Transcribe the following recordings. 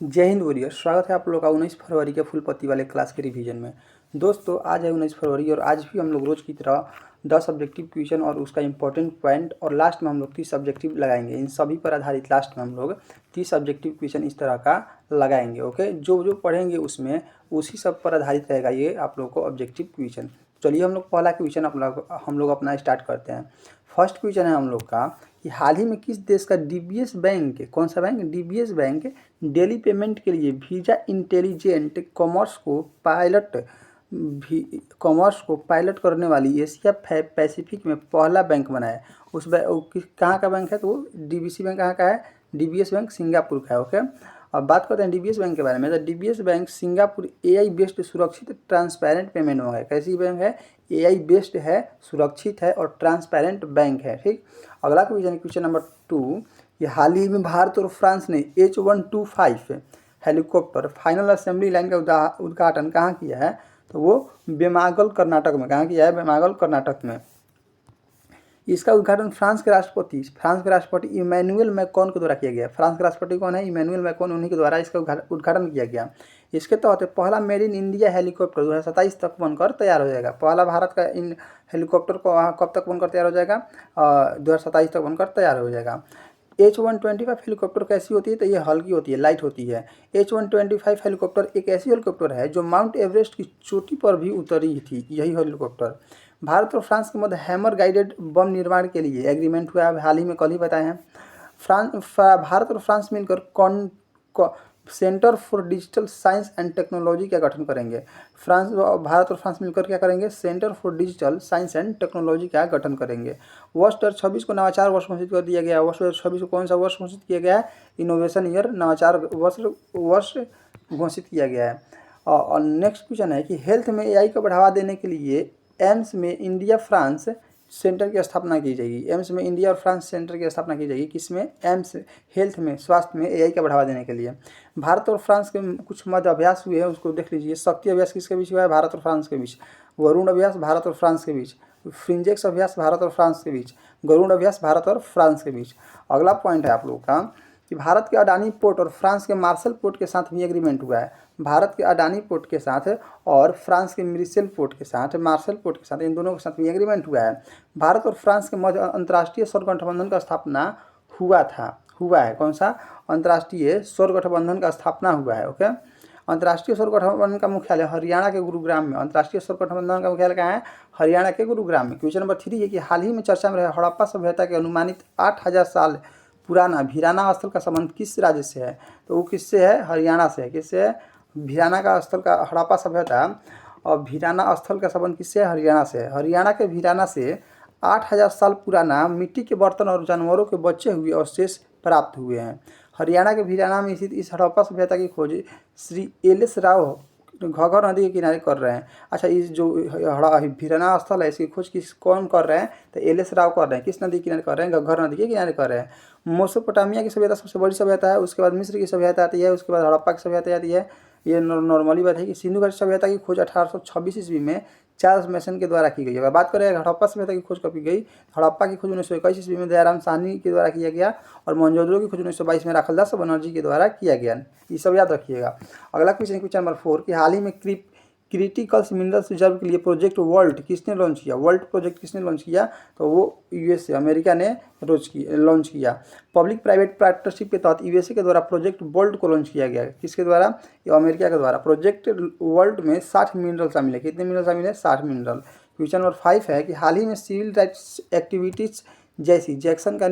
जय हिंद वॉरियर। स्वागत है आप लोग का 19 फरवरी के फुल पत्ती वाले क्लास के रिवीजन में। दोस्तों आज है 19 फरवरी और आज भी हम लोग रोज़ की तरह 10 ऑब्जेक्टिव क्वेश्चन और उसका इंपॉर्टेंट पॉइंट और लास्ट में हम लोग 30 ऑब्जेक्टिव लगाएंगे। इन सभी पर आधारित लास्ट में हम लोग 30 ऑब्जेक्टिव क्वेश्चन इस तरह का लगाएंगे। ओके, जो जो पढ़ेंगे उसमें उसी सब पर आधारित रहेगा ये आप लोग को ऑब्जेक्टिव क्वेश्चन। चलिए हम लोग पहला क्वेश्चन हम लोग अपना स्टार्ट करते हैं। फर्स्ट क्वेश्चन है हम लोग का कि हाल ही में किस देश का डीबीएस बैंक, कौन सा bank, DBS bank daily payment के लिए वीजा इंटेलिजेंट कॉमर्स को पायलट करने वाली एशिया पैसिफिक में पहला बैंक बनाया। उस कहाँ का बैंक है तो वो डीबीसी बैंक कहाँ का है, डीबीएस बैंक सिंगापुर का है। ओके, अब बात करते हैं डीबीएस बैंक के बारे में। तो DBS bank Singapore AI based सुरक्षित ट्रांसपेरेंट पेमेंट बैंक है। कैसी बैंक है, एआई बेस्ड है, सुरक्षित है और ट्रांसपेरेंट बैंक है। ठीक, अगला क्वेश्चन नंबर 2, ये हाल ही में भारत और फ्रांस ने H125 helicopter final assembly line का उद्घाटन कहाँ किया है तो वो बेमागल कर्नाटक में। कहाँ किया है, बेमागल कर्नाटक में। इसका उद्घाटन फ्रांस के राष्ट्रपति इमैनुअल मैक्रोन के द्वारा किया गया। फ्रांस के राष्ट्रपति कौन है, इमैनुअल मैक्रोन, उन्हीं के द्वारा इसका उद्घाटन किया गया। इसके तहत पहला मेड इन इंडिया हेलीकॉप्टर 2027 तक बनकर तैयार हो जाएगा। पहला भारत का इन हेलीकॉप्टर को कब तक बनकर तैयार हो जाएगा, 2027 तक बनकर तैयार हो जाएगा। H125 हेलीकॉप्टर कैसी होती है तो ये हल्की होती है, लाइट होती है। H125 हेलीकॉप्टर एक ऐसी हेलीकॉप्टर है जो माउंट एवरेस्ट की चोटी पर भी उतरी थी। यही हेलीकॉप्टर भारत और फ्रांस के मध्य हैमर गाइडेड बम निर्माण के लिए एग्रीमेंट हुआ है, हाल ही में कल ही बताए हैं। भारत और फ्रांस मिलकर centre for digital science and technology का गठन करेंगे। भारत और फ्रांस मिलकर क्या करेंगे, centre for digital science and technology का गठन करेंगे। वर्ष 2026 को नवाचार वर्ष घोषित कर दिया गया है। वर्ष 2026 को कौन सा वर्ष घोषित किया गया है, इनोवेशन ईयर, नवाचार वर्ष घोषित किया गया है। और नेक्स्ट क्वेश्चन है कि हेल्थ में एआई को बढ़ावा देने के लिए एम्स में इंडिया फ्रांस सेंटर की स्थापना की जाएगी। एम्स में इंडिया और फ्रांस सेंटर की स्थापना की जाएगी। किसमें, एम्स हेल्थ में, स्वास्थ्य में एआई का बढ़ावा देने के लिए। भारत और फ्रांस के कुछ मध्य अभ्यास हुए हैं, उसको देख लीजिए। शक्ति अभ्यास किसके बीच हुआ है, भारत और फ्रांस के बीच। वरुण अभ्यास भारत और फ्रांस के बीच। फ्रिंजेक्स अभ्यास भारत और फ्रांस के बीच। गरुड़ अभ्यास भारत और फ्रांस के बीच। अगला पॉइंट है आप लोगों का कि भारत के अडानी पोर्ट और फ्रांस के मार्शल पोर्ट के साथ भी एग्रीमेंट हुआ है। भारत के अडानी पोर्ट के साथ और फ्रांस के मिरिसेल पोर्ट के साथ, मार्शल पोर्ट के साथ, इन दोनों के साथ भी एग्रीमेंट हुआ है। भारत और फ्रांस के मध्य अंतर्राष्ट्रीय सौर गठबंधन का स्थापना हुआ है। कौन सा, अंतर्राष्ट्रीय सौर गठबंधन का स्थापना हुआ है। ओके, अंतर्राष्ट्रीय सौर गठबंधन का मुख्यालय हरियाणा के गुरुग्राम में। अंतर्राष्ट्रीय सौर गठबंधन का मुख्यालय कहाँ है, हरियाणा के गुरुग्राम में। क्वेश्चन नंबर 3 है कि हाल ही में चर्चा में रहे हड़प्पा सभ्यता के अनुमानित 8000 साल पुराना भिराना स्थल का संबंध किस राज्य से है तो वो किससे है, हरियाणा से है। किससे है, भिराना का स्थल का, हड़प्पा सभ्यता और भिराना स्थल का संबंध किससे है, हरियाणा से है। हरियाणा के भिराना से 8000 साल पुराना मिट्टी के बर्तन और जानवरों के बचे हुए अवशेष प्राप्त हुए हैं। हरियाणा के भिराना में स्थित इस हड़प्पा सभ्यता की खोज श्री एल.एस. राव घग्गर नदी के किनारे कर रहे हैं। अच्छा, इस जो भिराना स्थल है इसकी खोज कौन कर रहे हैं तो एल.एस. राव कर रहे हैं। किस नदी के किनारे कर रहे हैं, घग्गर नदी के किनारे कर रहे हैं। मेसोपोटामिया की सभ्यता सबसे बड़ी सभ्यता है, उसके बाद मिस्र की सभ्यता आती है, उसके बाद हड़प्पा की सभ्यता आती है। ये नॉर्मली बात है कि सिंधु घाटी सभ्यता की खोज 1826 ईस्वी में चार्ल्स मेसन के द्वारा की गई। अगर बात करें हड़प्पा सभ्यता की खोज कब की गई, हड़प्पा की खोज 1921 ईस्वी में दयाराम साहनी के द्वारा किया गया और मोहनजोदड़ो की खोज 1922 में राखलदास बनर्जी के द्वारा किया गया। ये सब याद रखिएगा। अगला क्वेश्चन नंबर 4 कि हाल ही में क्रिटिकल मिनरल्स रिजर्व के लिए प्रोजेक्ट वर्ल्ड किसने लॉन्च किया। वर्ल्ड प्रोजेक्ट किसने लॉन्च किया तो वो यूएसए, अमेरिका ने लॉन्च किया। पब्लिक प्राइवेट पार्टनरशिप के तहत यूएसए के द्वारा प्रोजेक्ट वर्ल्ड को लॉन्च किया गया। किसके द्वारा, ये अमेरिका के द्वारा। प्रोजेक्ट वर्ल्ड में 60 मिनरल शामिल है। कितने मिनरल शामिल है, 60 मिनरल। क्वेश्चन नंबर 5 है कि हाल ही में सिविल राइट्स एक्टिविटीज जैसी जैक्सन का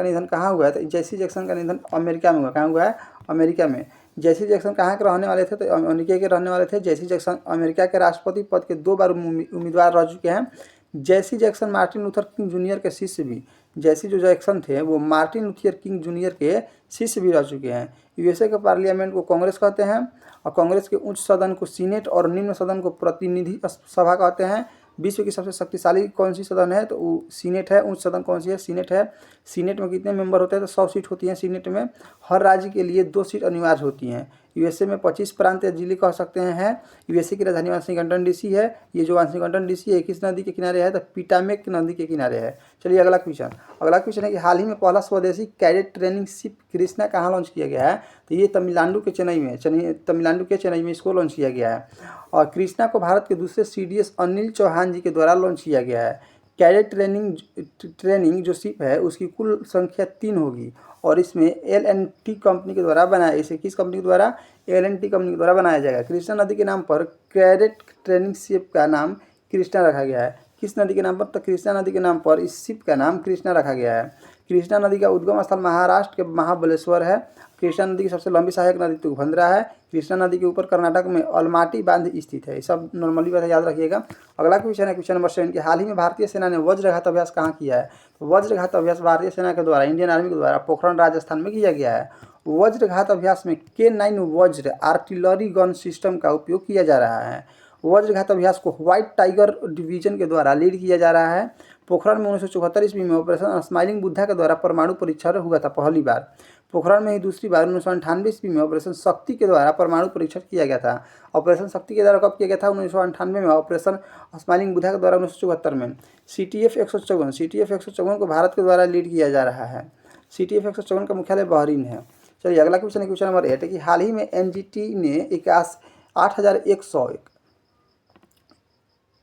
निधन कहाँ हुआ है तो जैसी जैक्सन का निधन अमेरिका में हुआ। कहाँ हुआ है, अमेरिका में। जैसी जैक्सन कहाँ के रहने वाले थे तो अमेरिका के रहने वाले थे। जैसी जैक्सन अमेरिका के राष्ट्रपति पद के 2 बार उम्मीदवार रह चुके हैं। जैसी Jackson Martin Luther king junior के शिष्य भी, जैसी जो जैक्सन थे वो मार्टिन लूथर किंग जूनियर के शिष्य भी रह चुके हैं। यूएसए के पार्लियामेंट को कांग्रेस कहते हैं और कांग्रेस के उच्च सदन को सीनेट और निम्न सदन को प्रतिनिधि सभा कहते हैं। विश्व की सबसे शक्तिशाली कौन सी सदन है तो वो सीनेट है। उच्च सदन कौन सी है, सीनेट है। सीनेट में कितने मेंबर होते हैं तो 100 सीट होती हैं सीनेट में। हर राज्य के लिए 2 सीट अनिवार्य होती हैं। यूएसए में 25 प्रांत या जिले कह सकते हैं। यूएसए की राजधानी वाशिंगटन डीसी है। ये जो वाशिंगटन डीसी है किस नदी के किनारे है, तो पिटामेक नदी के किनारे है। चलिए अगला क्वेश्चन है कि हाल ही में पहला स्वदेशी कैडेट ट्रेनिंग शिप कृष्णा कहाँ लॉन्च किया गया है, तो ये तमिलनाडु के चेन्नई में इसको लॉन्च किया गया है। और कृष्णा को भारत के दूसरे सीडीएस अनिल चौहान जी के द्वारा लॉन्च किया गया है। कैडेट ट्रेनिंग जो शिप है उसकी कुल संख्या 3 होगी और इसमें एल&टी कंपनी के द्वारा बनाया, इसे किस कंपनी के द्वारा, एल&टी कंपनी के द्वारा बनाया जाएगा। कृष्णा नदी के नाम पर कैडेट ट्रेनिंग शिप का नाम कृष्णा रखा गया है। किस नदी के नाम पर, तो कृष्णा नदी के नाम पर इस शिप का नाम कृष्णा रखा गया है। कृष्णा नदी का उद्गम स्थल महाराष्ट्र के महाबलेश्वर है। कृष्णा नदी की सबसे लंबी सहायक नदी तुंगभद्रा है। कृष्णा नदी के ऊपर कर्नाटक में अलमाटी बांध स्थित है। ये सब नॉर्मली बात याद रखिएगा। अगला क्वेश्चन है क्वेश्चन नंबर 7 कि हाल ही में भारतीय सेना ने वज्रघात अभ्यास कहाँ किया है, तो वज्रघात अभ्यास भारतीय सेना के द्वारा इंडियन आर्मी के द्वारा पोखरण राजस्थान में किया गया है। वज्रघात अभ्यास में K9 वज्र आर्टिलरी गन सिस्टम का उपयोग किया जा रहा है। वज्रघात अभ्यास को व्हाइट टाइगर डिवीजन के द्वारा लीड किया जा रहा है। पोखरण में 1974 ईस्वी में ऑपरेशन स्माइलिंग बुद्धा के द्वारा परमाणु परीक्षण हुआ था पहली बार। पोखरण में ही दूसरी बार 1998 ईस्वी में ऑपरेशन शक्ति के द्वारा परमाणु परीक्षण किया गया था। ऑपरेशन शक्ति के द्वारा कब किया गया था, 1998 में। ऑपरेशन स्माइलिंग बुद्धा के द्वारा 1974 में। CTF 154 को भारत के द्वारा लीड किया जा रहा है। CTF 154 का मुख्यालय बहरीन है। चलिए अगला क्वेश्चन है क्वेश्चन नंबर 8 है कि हाल ही में NGT ने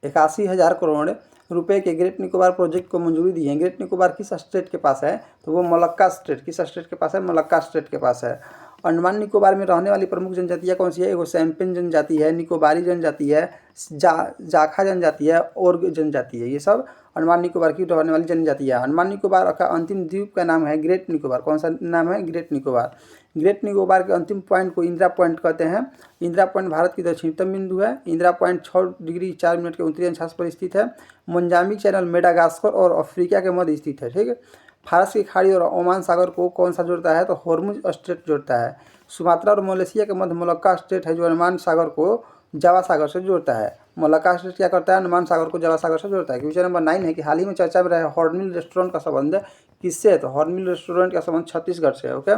81,000 करोड़ रुपए के ग्रेट निकोबार प्रोजेक्ट को मंजूरी दी है। ग्रेट निकोबार किस स्टेट के पास है, तो वो मलक्का स्टेट, किस स्टेट के पास है, मलक्का स्टेट के पास है। अंडमान निकोबार में रहने वाली प्रमुख जनजातियाँ कौन सी है, वो सैम्पिन जनजाति है, निकोबारी जनजाति है, जाखा जनजाति है, ओर्ग जनजाति है। ये सब अंडमान निकोबार की रहने वाली जनजाति है। अंडमान निकोबार का अंतिम द्वीप का नाम है ग्रेट निकोबार। कौन सा नाम है, ग्रेट निकोबार। ग्रेट निकोबार के अंतिम पॉइंट को इंदिरा पॉइंट कहते हैं। इंदिरा पॉइंट भारत की दक्षिणतम बिंदु है। इंदिरा पॉइंट 6 डिग्री 4 मिनट के उत्तरी अक्षांश पर स्थित है। मोजाम्बिक चैनल, मेडागास्कर और अफ्रीका के मध्य स्थित है। ठीक है। फारस की खाड़ी और ओमान सागर को कौन सा जोड़ता है, तो हॉर्मुज स्ट्रेट जोड़ता है। सुमात्रा और मलेशिया के मध्य मलक्का स्ट्रेट है जो अंडमान सागर को जावा सागर से जोड़ता है। मलक्का स्ट्रेट क्या करता है, अंडमान सागर को जावा सागर से जोड़ता है। क्वेश्चन नंबर 9 है कि हाल ही में चर्चा में रहे हॉर्नबिल रेस्टोरेंट का संबंध किससे है, तो हॉर्नबिल रेस्टोरेंट का संबंध छत्तीसगढ़ से है। ओके।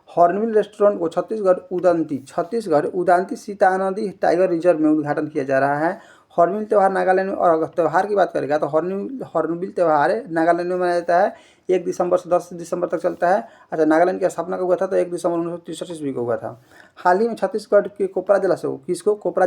हॉर्नबिल रेस्टोरेंट को छत्तीसगढ़ उदांती सीता नदी टाइगर रिजर्व में उद्घाटन किया जा रहा है। हॉर्नबिल त्यौहार नागालैंड में, और अगर त्यौहार की बात करेगा तो हॉर्नबिल त्यौहार नागालैंड में मनाया जाता है। 1 दिसंबर से 10 दिसंबर तक चलता है। अच्छा, नागालैंड की स्थापना कब हुआ था, तो 1 दिसंबर 1963 ईस्वी को हुआ था। हाल ही में छत्तीसगढ़ के कोपरा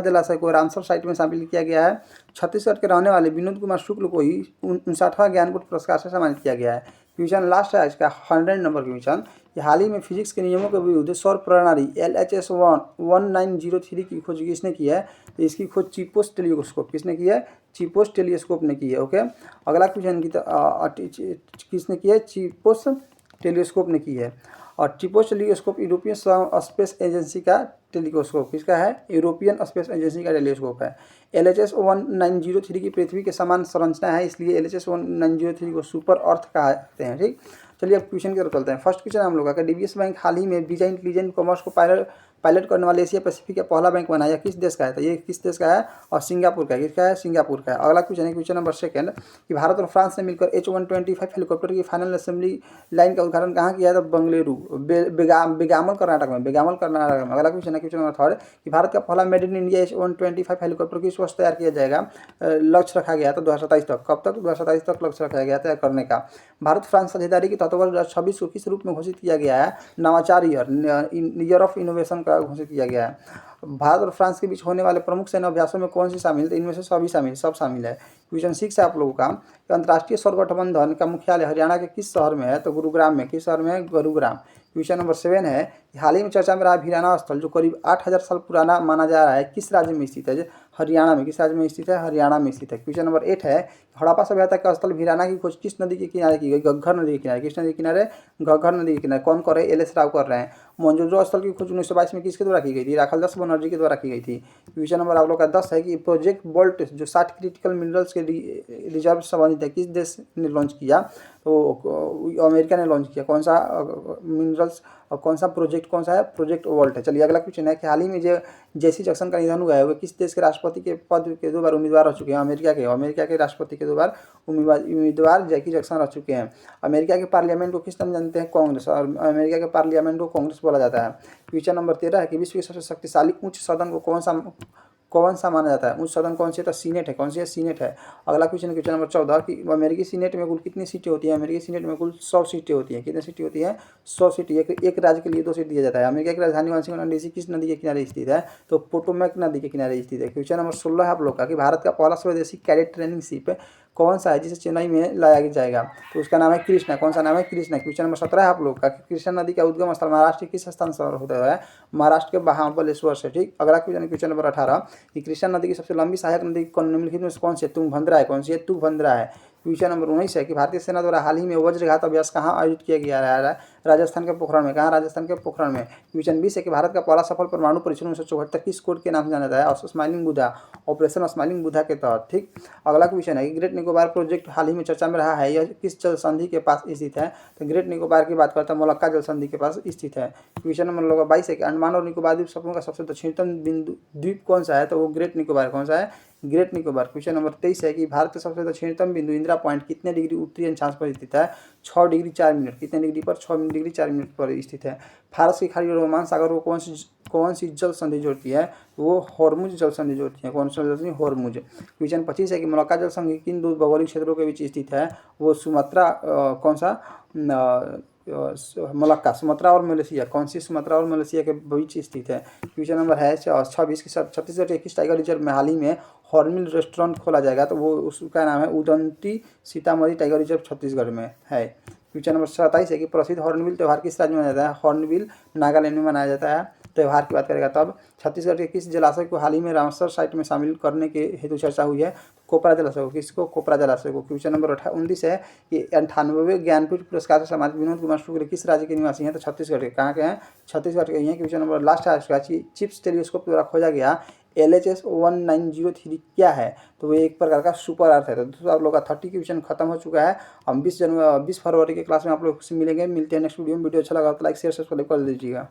जलाशय को रामसर साइट में शामिल किया गया है। छत्तीसगढ़ के रहने वाले विनोद कुमार शुक्ल को ही 59वां ज्ञानपीठ पुरस्कार से सम्मानित किया गया है। क्वेश्चन लास्ट है इसका 100 नंबर क्वेश्चन। हाल ही में फिजिक्स के नियमों के विरुद्ध सौर प्रणाली LHS 1903 की खोज किसने की है, तो इसकी खोज चीपोस टेलीस्कोप किसने की है, चीपोस टेलीस्कोप ने की है। ओके। अगला क्वेश्चन किसने की है, चीपोस टेलीस्कोप ने की है। और चीपोस टेलीस्कोप यूरोपियन स्पेस एजेंसी का टेलीस्कोप किसका है, यूरोपियन स्पेस एजेंसी का टेलीस्कोप है। LHS 1903 की पृथ्वी के समान संरचना है, इसलिए LHS 1903 को सुपर अर्थ कहते हैं। ठीक। चलिए अब क्वेश्चन की तरफ चलते हैं। फर्स्ट क्वेश्चन हम लोग का DBS बैंक हाल ही में वीजा इंटेलिजेंट कॉमर्स को पायलट करने वाले एशिया पैसिफिक का पहला बैंक बनाया, किस देश का है, तो ये किस देश का है, और सिंगापुर का है। किसका है, सिंगापुर का है। अगला क्वेश्चन है क्वेश्चन नंबर 2 कि भारत और फ्रांस ने मिलकर H125 हेलीकॉप्टर की फाइनल असेंबली लाइन का उद्घाटन कहाँ किया है, तो बंगलुरु बेगामल कर्नाटक में। अगला क्वेश्चन है क्वेश्चन नंबर 3 कि भारत का पहला made in India H125 helicopter किस वर्ष तैयार किया जाएगा, लक्ष्य रखा गया था 2027 तक। कब तक, 2027 तक लक्ष्य रखा गया तैयार करने का। भारत फ्रांस साझेदारी के तहत वर्ष 2026 को किस रूप में घोषित किया गया है, नवाचार ईयर ऑफ इनोवेशन का घोषित किया गया है। भारत और फ्रांस के बीच होने वाले प्रमुख सैन्य अभ्यासों में कौन सी शामिल है, इनमें से सब शामिल है। क्वेश्चन 6 है आप लोगों का कि अंतर्राष्ट्रीय सौर गठबंधन का मुख्यालय हरियाणा के किस शहर में है, तो गुरुग्राम में। किस शहर में है, गुरुग्राम। क्वेश्चन नंबर 7 है कि हाल ही में चर्चा में रहा वीराना स्थल जो करीब 8000 साल पुराना माना जा रहा है, किस राज्य में स्थित है, हरियाणा में। किस राज्य में स्थित है, हरियाणा में स्थित है। क्वेश्चन नंबर 8 है हड़प्पा सभ्यता का स्थल वीराना की खोज किस नदी के किनारे की गई, घग्गर नदी के किनारे। किस नदी के किनारे, घग्गर नदी के किनारे। कौन कर रहे हैं, LS राव कर रहे हैं। मोहनजोदड़ो स्थल की खोज 1922 में किसके द्वारा की गई थी, राखालदास बनर्जी के द्वारा की गई थी। क्वेश्चन नंबर आप लोग का 10 है कि प्रोजेक्ट बोल्ट जो 60 क्रिटिकल मिनरल्स के रिजर्व संबंधित है, किस देश ने लॉन्च किया, तो अमेरिका ने लॉन्च किया। कौन सा मिनरल्स और कौन सा प्रोजेक्ट, कौन सा है, प्रोजेक्ट वोल्ट है। चलिए अगला क्वेश्चन है कि हाल ही में जो जेसी जैक्सन का निधन हुआ है वो किस देश के राष्ट्रपति के पद के 2 बार उम्मीदवार रह चुके हैं? अमेरिका के राष्ट्रपति के 2 बार उम्मीदवार जैकी जैक्सन रह चुके हैं। अमेरिका के पार्लियामेंट को किस नाम जानते हैं? कांग्रेस। और अमेरिका के पार्लियामेंट को कांग्रेस बोला जाता है। क्वेश्चन नंबर 13 है कि विश्व के सबसे शक्तिशाली उच्च सदन को कौन सा माना जाता है? उच्च सदन कौन सी है? तो सीनेट है। कौन सी है? सीनेट है। अगला क्वेश्चन नंबर 14 कि अमेरिकी सीनेट में कुल कितनी सीटें होती हैं? अमेरिकी सीनेट में कुल 100 सीटें होती हैं। कितनी सीटें होती हैं? 100 सीटें। एक राज्य के लिए 2 सीट दिया जाता है। अमेरिका की राजधानी वाशिंगटन डीसी किस नदी के किनारे स्थित है? तो पोटोमैक नदी के किनारे स्थित है। क्वेश्चन नंबर 16 है आप लोग का कि भारत का पहला स्वदेशी कैडेट ट्रेनिंग शिप कौन सा है जिसे चेन्नई में लाया जाएगा? तो उसका नाम है कृष्णा। कौन सा नाम है? कृष्णा। क्वेश्चन नंबर 17 है आप लोग का कि कृष्णा नदी का उद्गम स्थल महाराष्ट्र के किस स्थान से होता है? महाराष्ट्र के महाबलेश्वर से। ठीक। अगला क्वेश्चन नंबर 18 कि कृष्णा नदी की सबसे लंबी सहायक नदी निम्नलिखित में कौन सी है? तुंगभद्रा है। कौन सी है? तुंगभद्रा है। क्वेश्चन नंबर 19 है कि भारतीय सेना द्वारा हाल ही में वज्रघात अभ्यास कहाँ आयोजित किया गया है? राजस्थान के पोखरण में। कहाँ? राजस्थान के पोखरण में। क्वेश्चन 20 है कि भारत का पहला सफल परमाणु परीक्षण 1974 किस कोड के नाम से जाना जाता है? Smiling Buddha, operation smiling Buddha के तहत। ठीक। अगला क्वेश्चन है कि ग्रेट निकोबार प्रोजेक्ट हाल ही में चर्चा में रहा है, यह किस जल संधि के पास स्थित है? तो ग्रेट निकोबार की बात करते हैं मोलक्का जल संधि के पास स्थित है। क्वेश्चन नंबर 22 है कि अंडमान और निकोबार द्वीप समूह का सबसे दक्षिणतम बिंदु द्वीप कौन सा है? तो वो ग्रेट निकोबार। कौन सा है? ग्रेट निकोबार। क्वेश्चन नंबर 23 है कि भारत का सबसे दक्षिणतम बिंदु इंदिरा पॉइंट कितने डिग्री उत्तरी अक्षांश पर स्थित है? 6 डिग्री 4 मिनट। कितने डिग्री पर? 6 डिग्री 4 मिनट पर स्थित है। फारस की खाड़ी और ओमान सागर को कौन सी जल संधि जोड़ती है? वो हॉर्मुज जल संधि जोड़ती है। कौन सा जल संधि? हॉर्मुज। क्वेश्चन 25 है कि मोलक्का जल संधि किन 2 भौगोलिक क्षेत्रों के बीच स्थित है? वो सुमात्रा कौन सा मोलक्का, सुमात्रा और मलेशिया। कौन सी? सुमात्रा और मलेशिया के बीच स्थित है। क्वेश्चन नंबर है 26 के साथ छत्तीसगढ़ के किस टाइगर रिजर्व में हाल ही में हॉर्नबिल रेस्टोरेंट खोला जाएगा? तो वो उसका नाम है उदंती सीतामढ़ी टाइगर रिजर्व छत्तीसगढ़ में है। क्वेश्चन नंबर 27 है कि प्रसिद्ध हॉर्नबिल त्यौहार किस राज्य में मनाया जाता है? हॉर्नबिल नागालैंड में मनाया जाता है। त्यौहार की बात करेगा तब छत्तीसगढ़ के किस जलाशय को हाल ही में रामसर साइट में शामिल करने के हेतु चर्चा हुई है? कोपरा जलाशय को। किसको? कोपरा जलाशय को। क्वेश्चन नंबर 19 है कि 98वें ज्ञानपीठ पुरस्कार से सम्मानित विनोद कुमार शुक्ल किस राज्य के निवासी हैं? तो छत्तीसगढ़ के। कहाँ के हैं? छत्तीसगढ़ के ही हैं। क्वेश्चन नंबर लास्ट है चिप्स टेलीस्कोप द्वारा खोजा गया LHS 1903 क्या है? तो वो एक प्रकार का सुपर अर्थ है। तो दोस्तों आप लोग का 30 क्वेश्चन खत्म हो चुका है। हम 20 फरवरी के क्लास में आप लोग से मिलेंगे। मिलते हैं नेक्स्ट वीडियो में। वीडियो अच्छा लगा तो लाइक शेयर सब्सक्राइब कर दीजिएगा।